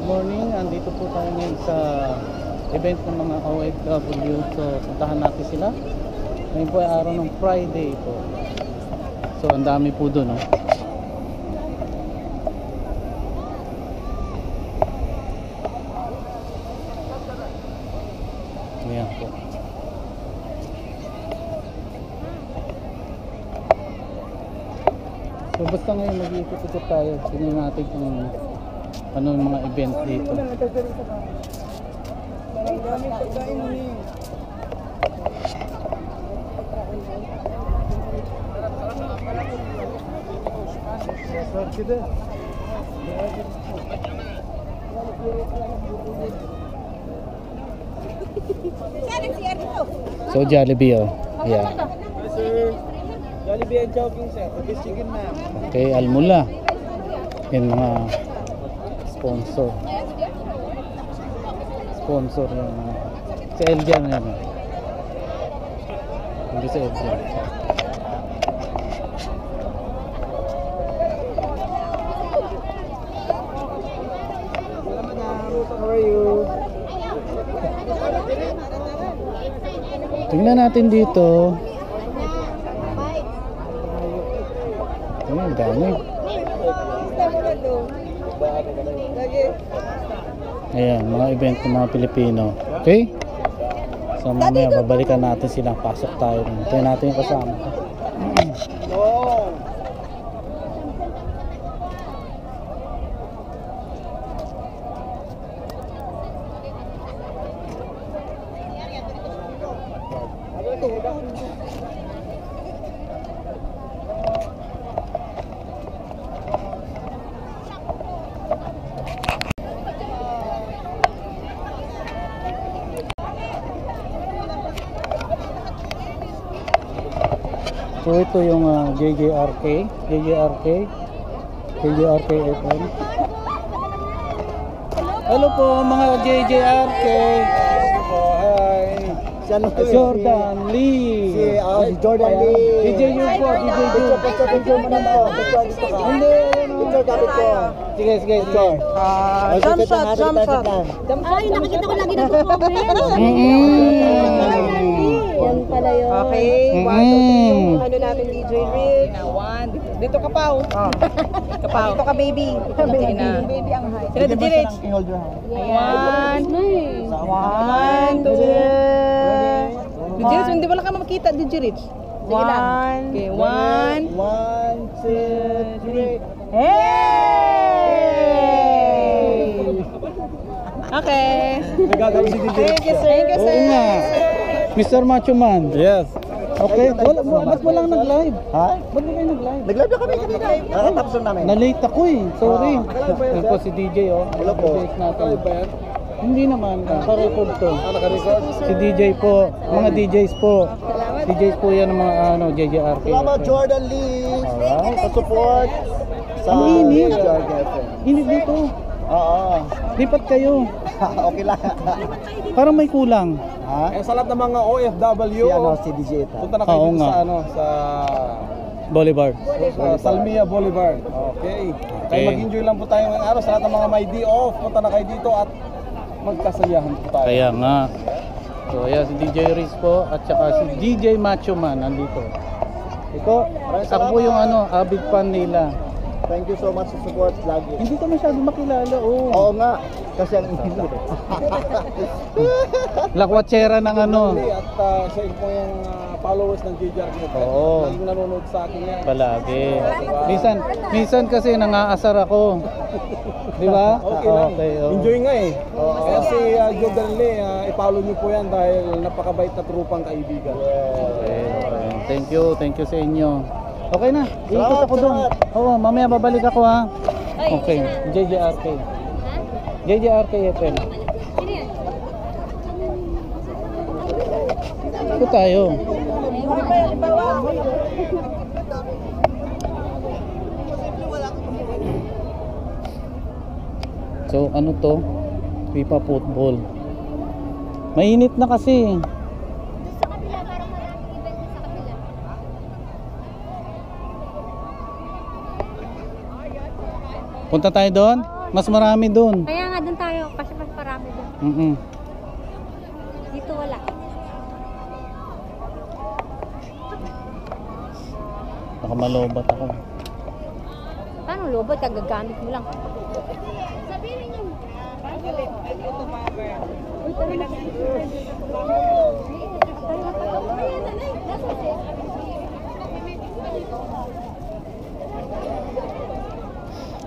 morning, andito po tayo ngayon sa event ng mga OFW. So puntahan natin sila. Ngayon po ay araw ng Friday po. So ang dami po doon, no? Ayan po. So basta ngayon mag-iikot-ikot tayo. Tingnan natin kung ano yung mga event dito. So Jollibee, oh. Yeah. Jollibee and Chowking, sir. This chicken, ma'am. Okay, Almula. Yan mga sponsor. Sponsor yan. Si Eljan yan. Hindi si Eljan. How are you? Tingnan natin dito. Ang dami. Ayan, mga event ng mga Pilipino. Okay? So mamaya babalikan natin sila. Pasok tayo. Tingnan natin yung kasama. So ito yung JJRK FM. Hello po mga JJRK. Hi. Jordan Lee. Si Jordan Lee. DJ Yu po, DJ Yu. Picture mo naman po. Picture dito ka. Hindi, Picture kapit ko. sige. Picture. Jump shot. Ay, nakikita ko lagi nagko-comment. Yan pala yun. Okay, 1, 2, 3 ano natin DJ Rich. Dito ka pa. Kapaw. Dito ka baby. Sige na. Baby ang height. Sila DJ Rich. Hold your hand. Ayan. 1, 2. DJ Rich, hindi wala ka makita DJ Rich. Sige lang. Okay, 1. 1, 2, 3. Hey! Okay. Nagagawin si DJ. Thank you, sir. Thank you, sir. Oo nga. Mr. Macho Man. Yes. Okay, ba't mo lang nag-live? Ha? Ba't mo kayo nag-live? Nag-live na kami kanina. Nakatapos lang namin. Na-late ako eh. Sorry. Yan po si DJ, oh. Hello po. Natin. Hindi naman. Naka-record to. Naka-record? Si DJ po. Mga DJs po. DJs po yan ng mga JJRK. Salamat Jordan Lee. Alright. Sa support. Sa Ang init. Jordan. Init dito. Oo. Lipat kayo. Okay lang. Parang may kulang. Ha? Sa lahat ng mga OFW, Si DJ ito. punta na kayo Oo dito nga. sa Boulevard. Salmia Boulevard. Okay. Kaya mag-enjoy lang po tayo ngayong araw sa lahat ng mga may day off. Punta na kayo dito at magkasayahan po tayo. Kaya nga. So ayan si DJ Riz po at saka si DJ Macho Man nandito. Ito, ako po yung avid fan nila. Thank you so much sa support lagi. Hindi ko masyado makilala, oh. Oo nga. Kasi ang init. Lakwatsera ng At siya po yung followers ng JJR nito. Oo. Laging nanonood sa akin yan. palagi. Minsan kasi nangaasar ako. Di ba? Okay lang. Oh. Enjoy nga eh. Kaya si Jordan Lee, i-follow niyo po yan dahil napakabait na trupang kaibigan. Okay. Thank you sa inyo. Okay na, ikot ako doon. Oo, mamaya babalik ako ha. Okay, JJRK. JJRK FM. Ito tayo. So ano to? FIFA football. Mainit na kasi. Punta tayo doon? Mas marami doon. Kaya nga doon Dito wala. Baka malobat ako. Paano lobot? Kagagamit mo lang. Sabihin niyo.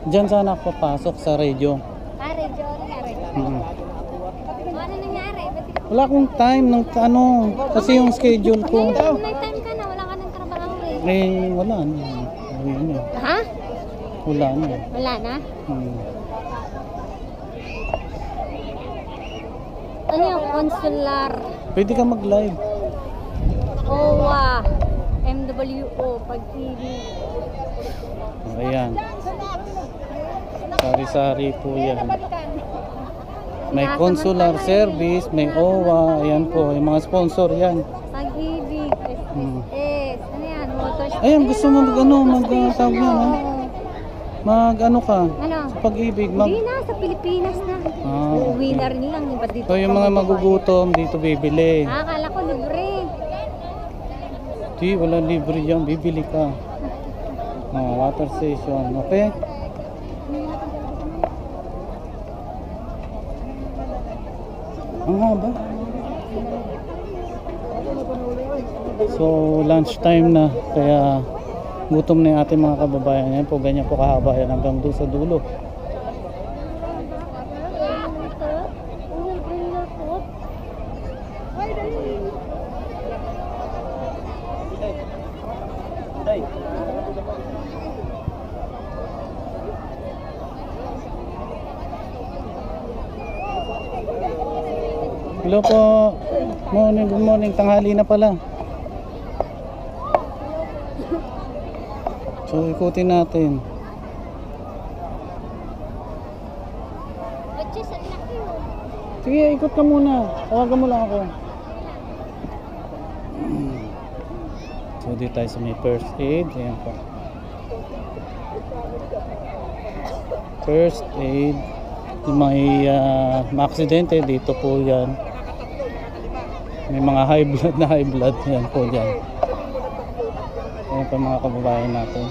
Diyan sana ako papasok sa radio. Are, Jory, are. Ano nangyari? Wala akong time ng ano, kasi yung schedule ko. May time ka na, wala ka ng trabaho eh. Wala na. Ayun eh. Ha? Wala na. Wala na? Ano yung consular? Pwede ka mag-live. OWA. MWO. Pag-ibig. Ayan. Sari-sari po yan. May consular service, may OWA. Ayan po, yung mga sponsor yan. Pag-ibig. SSS. Ano yan? Motors. Ayan, gusto mo mag-tawag yan ha? Mag-ano ka? Ano? Sa pag-ibig. Hindi na, sa Pilipinas na. Uuwi na rin lang. Ba't dito? So yung mga magugutom, dito bibili. Akala ko libre. Di, wala libre yan. Bibili ka. Water station. Okay? Ang haba. So, lunch time na. Kaya gutom na yung ating mga kababayan. Yan po, ganyan po kahaba yan hanggang doon sa dulo. Hello po. Morning, good morning. Tanghali na pala. So, ikutin natin. Sige, ikot ka muna. Tawagan mo lang ako. So, dito tayo sa may first aid. Ayan po. First aid. Yung may aksidente, dito po yan. May mga high blood. Yan po dyan. Ayan po mga kababayan natin.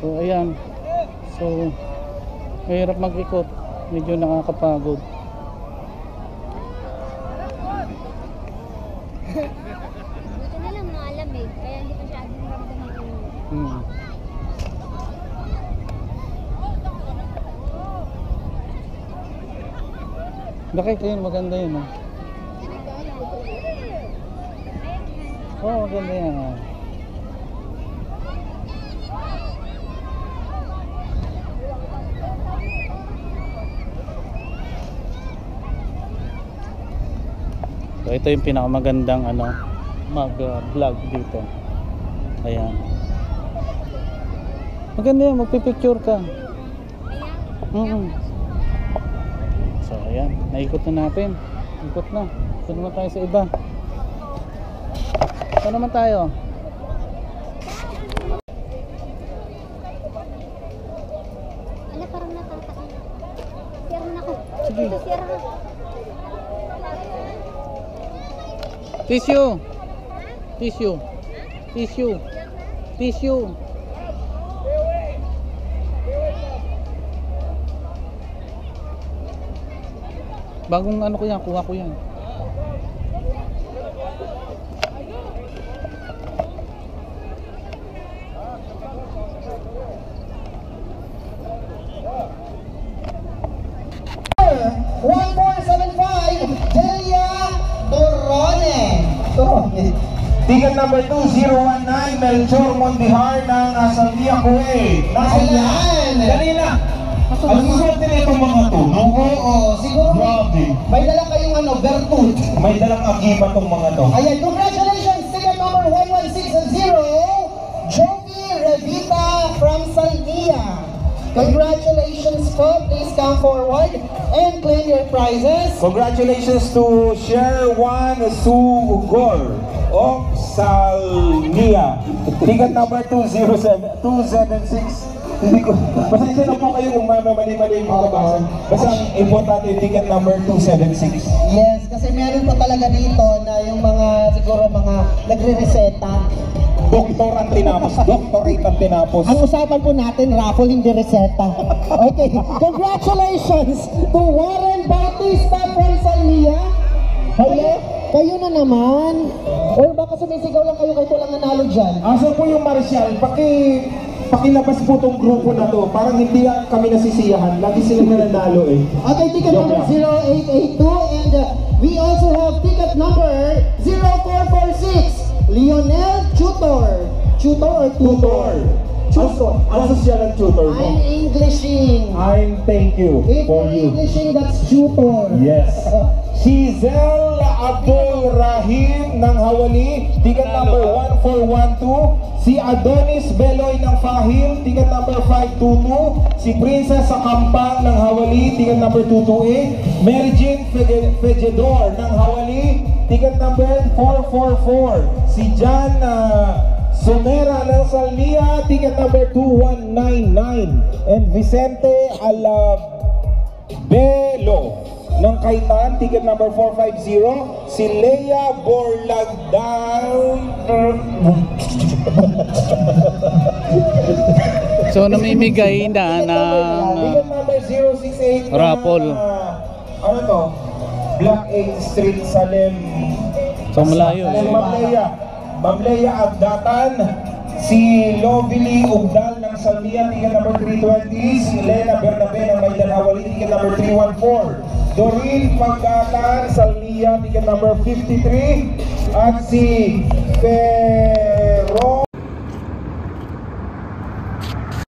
So ayan. So mahirap mag-ikot. Medyo nakakapagod. Buti na lang malamig. Kaya hindi masyadong ramdaman. Bakit yun? Maganda yun. Oh, maganda yan. So, ito yung pinakamagandang mag-vlog dito. Ayan. Maganda yan, magpipicture ka. So, ayan. Naikot na natin. Ikot na. Ito naman tayo sa iba. Ito naman tayo. Ala, parang natatakot. Sierra na ako. Sige. Ito, sierra na. Tissue. Tissue. Tissue. Tissue. Bagong ano ko yan, kuha ko yan. Ticket number 2019, Melchor Mondihar ng Salvia Kuwait. Ayan! Dali na! Ang susunod din itong mga to, no? Oo, siguro Grabe. may dala kayong Bertut. May dalang agiba tong mga to. Ayan, congratulations! Ticket number 1160, Jovi Revita from Salvia. Congratulations po. Please come forward and claim your prizes. Congratulations to Sherwan Sugor of Salmia. Ticket number 276. Hindi ko, pasensya na po kayo kung mali-mali yung mababasa. Basta ang importante yung ticket number 276. Yes, kasi meron pa talaga dito na yung mga, siguro mga nagre-reseta. Doktor ang tinapos. Doctorate ang tinapos. Ang usapan po natin, raffle hindi reseta. Okay, congratulations to Warren Bautista from Salmia. Hello? Kayo na naman? Or baka sumisigaw lang kayo kahit walang nanalo dyan? Asa po yung Marshall? Pakilabas po tong grupo na to. Parang hindi kami nasisiyahan. Lagi silang nananalo eh. Okay, ticket number 0882 and we also have ticket number 0446. Lionel Tutor. Tutor or tutor? Tutor. Ang social ng tutor mo? I'm Englishing. Thank you If for you're you. Englishing, that's tutor. Yes. Shizel Abdul Rahim ng Hawali, ticket number 1412. Si Adonis Beloy ng Fahim, ticket number 522. Si Princess Sakampang ng Hawali, ticket number 228. Mary Jean Fejedor ng Hawali, ticket number 444. Si Jan Sumera ng Salmia, ticket number 2199. And Vicente Alabelo ng Kaitan, ticket number 450. Si Leia Borlagdal. So namimigay na ng Ticket number 068. raffle. Ano to? Black 8 Street, Salem. So malayo eh. Ma'am Leia Agdatan. Si Lovely Ugdal ng Salmia, ticket number 320. Si Lena Bernabe ng Maydan Hawali, ticket number 314. Doreen Pagkatan, Salmia, ticket number 53. At si